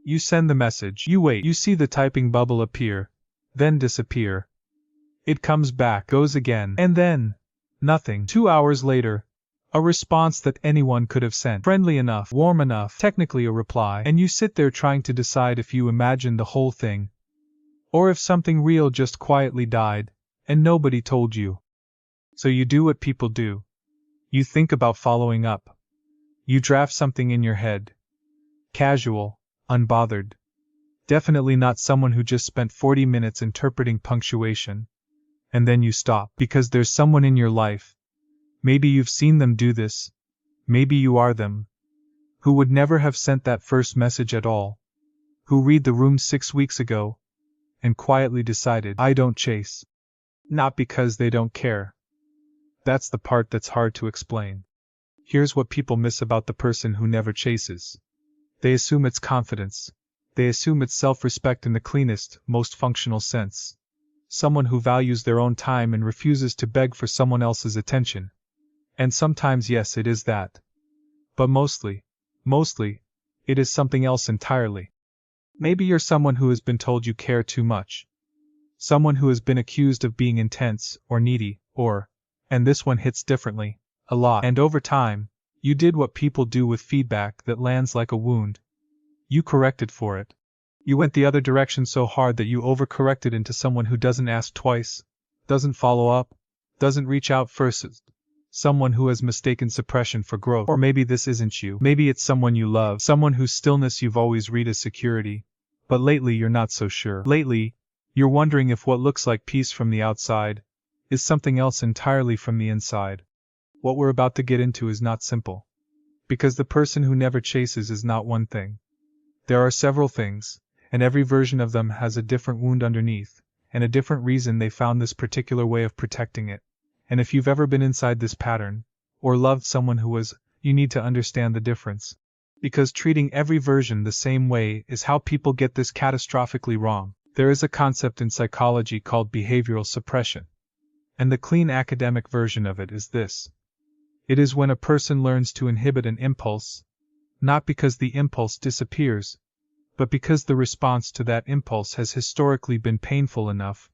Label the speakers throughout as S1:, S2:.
S1: You send the message, you wait, you see the typing bubble appear, then disappear. It comes back, goes again, and then nothing. 2 hours later, a response that anyone could have sent. Friendly enough, warm enough, technically a reply, and you sit there trying to decide if you imagined the whole thing, or if something real just quietly died, and nobody told you. So you do what people do. You think about following up. You draft something in your head. Casual, unbothered. Definitely not someone who just spent 40 minutes interpreting punctuation. And then you stop, because there's someone in your life. Maybe you've seen them do this. Maybe you are them. Who would never have sent that first message at all. Who read the room 6 weeks ago, and quietly decided, I don't chase. Not because they don't care. That's the part that's hard to explain. Here's what people miss about the person who never chases. They assume it's confidence. They assume it's self-respect in the cleanest, most functional sense. Someone who values their own time and refuses to beg for someone else's attention. And sometimes, yes, it is that. But mostly, it is something else entirely. Maybe you're someone who has been told you care too much. Someone who has been accused of being intense, or needy, or, and this one hits differently, a lot. And over time, you did what people do with feedback that lands like a wound. You corrected for it. You went the other direction so hard that you overcorrected into someone who doesn't ask twice, doesn't follow up, doesn't reach out first. Someone who has mistaken suppression for growth. Or maybe this isn't you. Maybe it's someone you love, someone whose stillness you've always read as security. But lately you're not so sure. Lately, you're wondering if what looks like peace from the outside is something else entirely from the inside. What we're about to get into is not simple. Because the person who never chases is not one thing. There are several things, and every version of them has a different wound underneath, and a different reason they found this particular way of protecting it. And if you've ever been inside this pattern, or loved someone who was, you need to understand the difference. Because treating every version the same way is how people get this catastrophically wrong. There is a concept in psychology called behavioral suppression. And the clean academic version of it is this. It is when a person learns to inhibit an impulse, not because the impulse disappears, but because the response to that impulse has historically been painful enough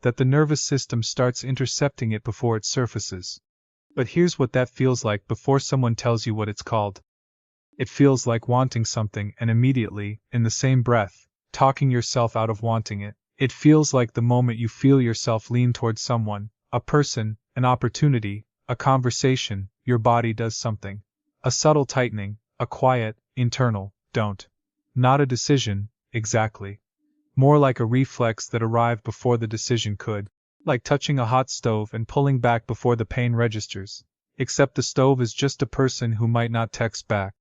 S1: that the nervous system starts intercepting it before it surfaces. But here's what that feels like before someone tells you what it's called. It feels like wanting something and immediately, in the same breath, talking yourself out of wanting it. It feels like the moment you feel yourself lean towards someone, a person, an opportunity, a conversation, your body does something. A subtle tightening, a quiet, internal, don't. Not a decision, exactly. More like a reflex that arrived before the decision could. Like touching a hot stove and pulling back before the pain registers. Except the stove is just a person who might not text back.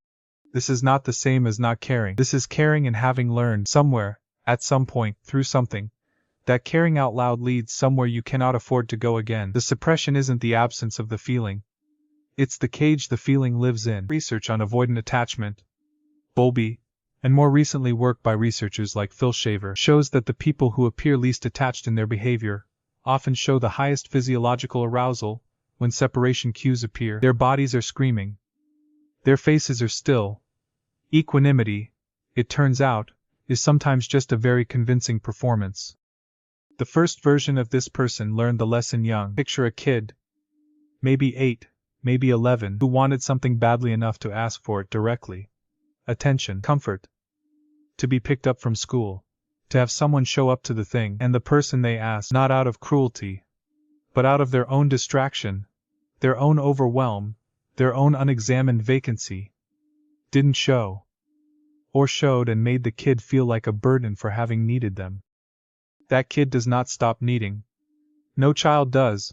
S1: This is not the same as not caring. This is caring and having learned somewhere, at some point, through something, that caring out loud leads somewhere you cannot afford to go again. The suppression isn't the absence of the feeling. It's the cage the feeling lives in. Research on avoidant attachment, Bowlby, and more recently work by researchers like Phil Shaver, shows that the people who appear least attached in their behavior often show the highest physiological arousal when separation cues appear. Their bodies are screaming. Their faces are still. Equanimity, it turns out, is sometimes just a very convincing performance. The first version of this person learned the lesson young. Picture a kid, maybe 8, maybe 11, who wanted something badly enough to ask for it directly. Attention, comfort. To be picked up from school. To have someone show up to the thing and the person they asked, not out of cruelty, but out of their own distraction, their own overwhelm, their own unexamined vacancy, didn't show. Or showed and made the kid feel like a burden for having needed them. That kid does not stop needing. No child does.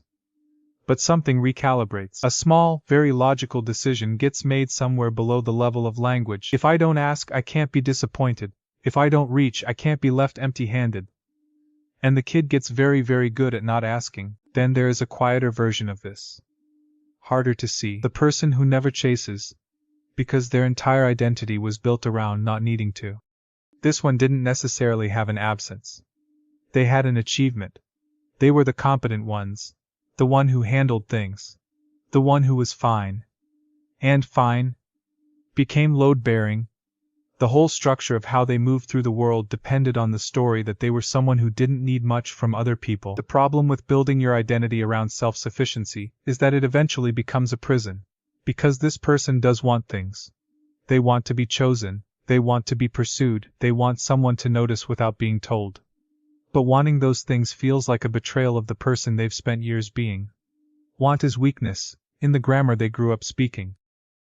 S1: But something recalibrates. A small, very logical decision gets made somewhere below the level of language. If I don't ask, I can't be disappointed. If I don't reach, I can't be left empty-handed. And the kid gets very, very good at not asking. Then there is a quieter version of this. Harder to see. The person who never chases, because their entire identity was built around not needing to. This one didn't necessarily have an absence. They had an achievement. They were the competent ones. The one who handled things. The one who was fine. And fine became load-bearing. The whole structure of how they moved through the world depended on the story that they were someone who didn't need much from other people. The problem with building your identity around self-sufficiency is that it eventually becomes a prison. Because this person does want things. They want to be chosen, they want to be pursued, they want someone to notice without being told. But wanting those things feels like a betrayal of the person they've spent years being. Want is weakness, in the grammar they grew up speaking.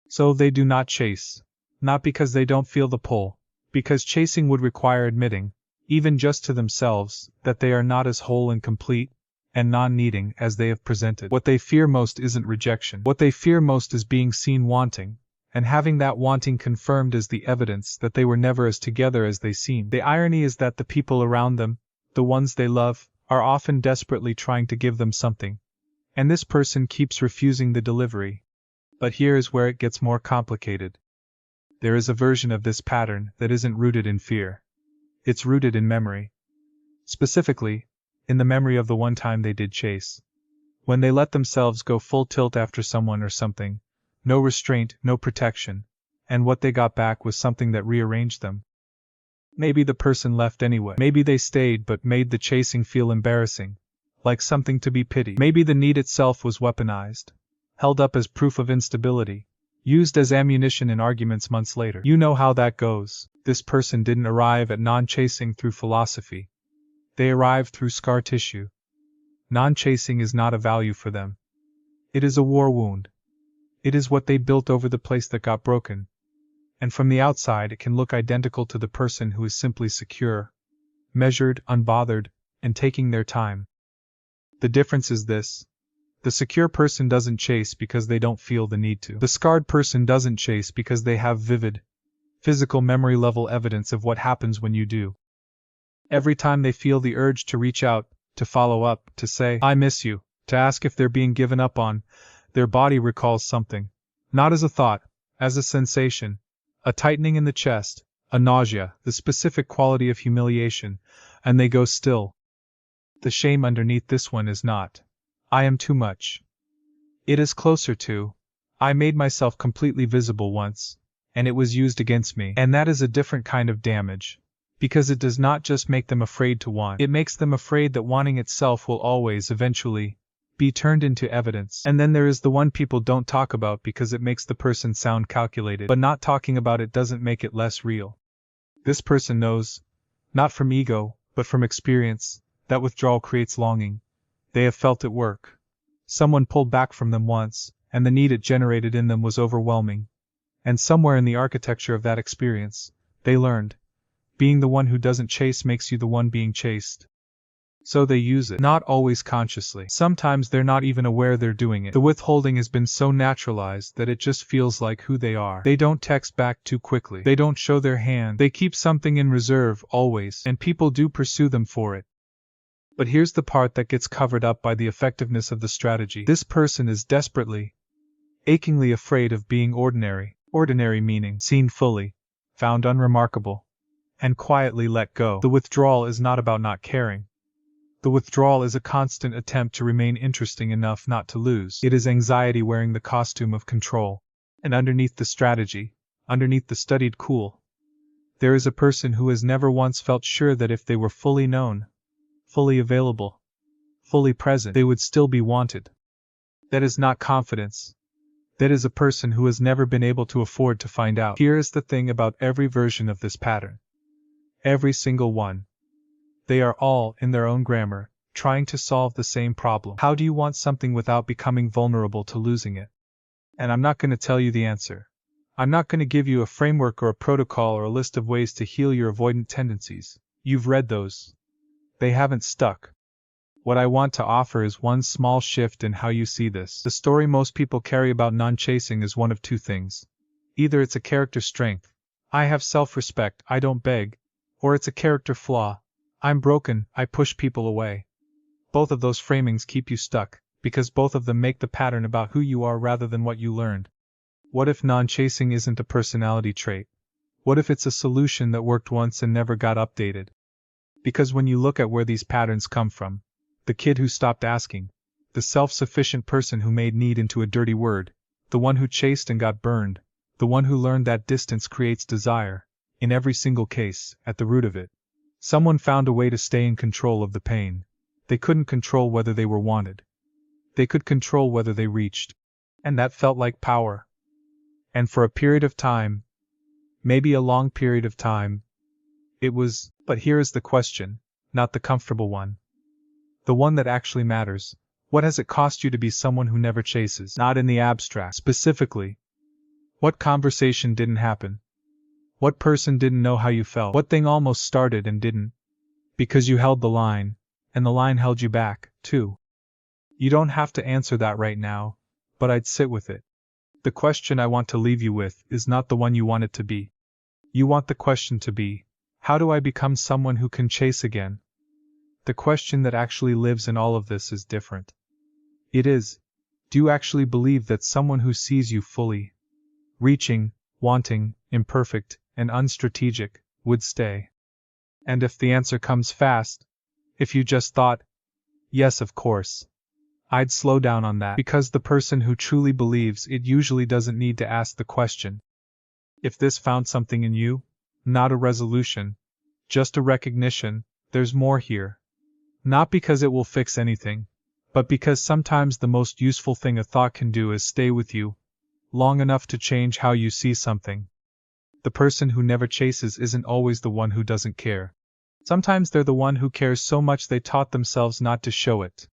S1: So they do not chase. Not because they don't feel the pull, because chasing would require admitting, even just to themselves, that they are not as whole and complete, and non-needing as they have presented. What they fear most isn't rejection. What they fear most is being seen wanting, and having that wanting confirmed as the evidence that they were never as together as they seemed. The irony is that the people around them, the ones they love, are often desperately trying to give them something, and this person keeps refusing the delivery. But here is where it gets more complicated. There is a version of this pattern that isn't rooted in fear. It's rooted in memory. Specifically, in the memory of the one time they did chase. When they let themselves go full tilt after someone or something, no restraint, no protection, and what they got back was something that rearranged them. Maybe the person left anyway. Maybe they stayed but made the chasing feel embarrassing, like something to be pitied. Maybe the need itself was weaponized, held up as proof of instability, used as ammunition in arguments months later. You know how that goes. This person didn't arrive at non-chasing through philosophy. They arrived through scar tissue. Non-chasing is not a value for them. It is a war wound. It is what they built over the place that got broken. And from the outside it can look identical to the person who is simply secure, measured, unbothered, and taking their time. The difference is this. The secure person doesn't chase because they don't feel the need to. The scarred person doesn't chase because they have vivid, physical memory level evidence of what happens when you do. Every time they feel the urge to reach out, to follow up, to say, "I miss you," to ask if they're being given up on, their body recalls something. Not as a thought, as a sensation, a tightening in the chest, a nausea, the specific quality of humiliation, and they go still. The shame underneath this one is not, "I am too much." It is closer to, "I made myself completely visible once, and it was used against me." And that is a different kind of damage, because it does not just make them afraid to want, it makes them afraid that wanting itself will always, eventually, be turned into evidence. And then there is the one people don't talk about because it makes the person sound calculated, but not talking about it doesn't make it less real. This person knows, not from ego, but from experience, that withdrawal creates longing. They have felt it work. Someone pulled back from them once, and the need it generated in them was overwhelming. And somewhere in the architecture of that experience, they learned, being the one who doesn't chase makes you the one being chased. So they use it. Not always consciously. Sometimes they're not even aware they're doing it. The withholding has been so naturalized that it just feels like who they are. They don't text back too quickly. They don't show their hand. They keep something in reserve, always, and people do pursue them for it. But here's the part that gets covered up by the effectiveness of the strategy. This person is desperately, achingly afraid of being ordinary. Ordinary meaning seen fully, found unremarkable, and quietly let go. The withdrawal is not about not caring. The withdrawal is a constant attempt to remain interesting enough not to lose. It is anxiety wearing the costume of control. And underneath the strategy, underneath the studied cool, there is a person who has never once felt sure that if they were fully known, fully available, fully present, they would still be wanted. That is not confidence. That is a person who has never been able to afford to find out. Here is the thing about every version of this pattern. Every single one. They are all, in their own grammar, trying to solve the same problem. How do you want something without becoming vulnerable to losing it? And I'm not going to tell you the answer. I'm not going to give you a framework or a protocol or a list of ways to heal your avoidant tendencies. You've read those. They haven't stuck. What I want to offer is one small shift in how you see this. The story most people carry about non-chasing is one of two things. Either it's a character strength, I have self-respect, I don't beg, or it's a character flaw, I'm broken, I push people away. Both of those framings keep you stuck, because both of them make the pattern about who you are rather than what you learned. What if non-chasing isn't a personality trait? What if it's a solution that worked once and never got updated? Because when you look at where these patterns come from, the kid who stopped asking, the self-sufficient person who made need into a dirty word, the one who chased and got burned, the one who learned that distance creates desire, In every single case, at the root of it, someone found a way to stay in control of the pain. They couldn't control whether they were wanted. They could control whether they reached. And that felt like power. And for a period of time, maybe a long period of time, it was. But here is the question, not the comfortable one. The one that actually matters. What has it cost you to be someone who never chases? Not in the abstract. Specifically. What conversation didn't happen? What person didn't know how you felt? What thing almost started and didn't? Because you held the line, and the line held you back, too. You don't have to answer that right now, but I'd sit with it. The question I want to leave you with is not the one you want it to be. You want the question to be, how do I become someone who can chase again? The question that actually lives in all of this is different. It is, do you actually believe that someone who sees you fully, reaching, wanting, imperfect, and unstrategic, would stay? And if the answer comes fast, if you just thought, yes, of course, I'd slow down on that, because the person who truly believes it usually doesn't need to ask the question. If this found something in you, not a resolution, just a recognition, there's more here. Not because it will fix anything, but because sometimes the most useful thing a thought can do is stay with you, long enough to change how you see something. The person who never chases isn't always the one who doesn't care. Sometimes they're the one who cares so much they taught themselves not to show it.